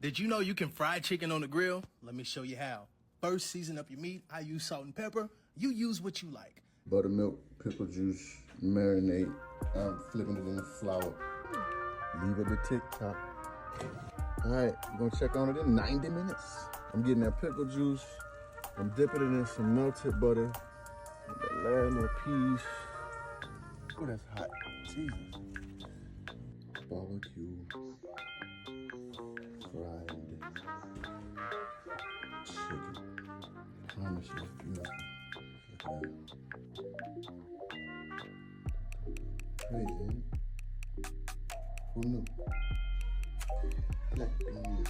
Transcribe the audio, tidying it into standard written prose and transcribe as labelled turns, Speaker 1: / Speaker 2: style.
Speaker 1: Did you know you can fry chicken on the grill? Let me show you how. First, season up your meat. I use salt and pepper. You use what you like.
Speaker 2: Buttermilk, pickle juice, marinate. I'm flipping it in the flour. Leave it to TikTok. All right, we're gonna check on it in 90 minutes. I'm getting that pickle juice. I'm dipping it in some melted butter. With that last little piece. Oh, that's hot. Jesus. Barbecue fried chicken. I promise you, it's beautiful. Look at that. Crazy, ain't it? Who knew? Black beans.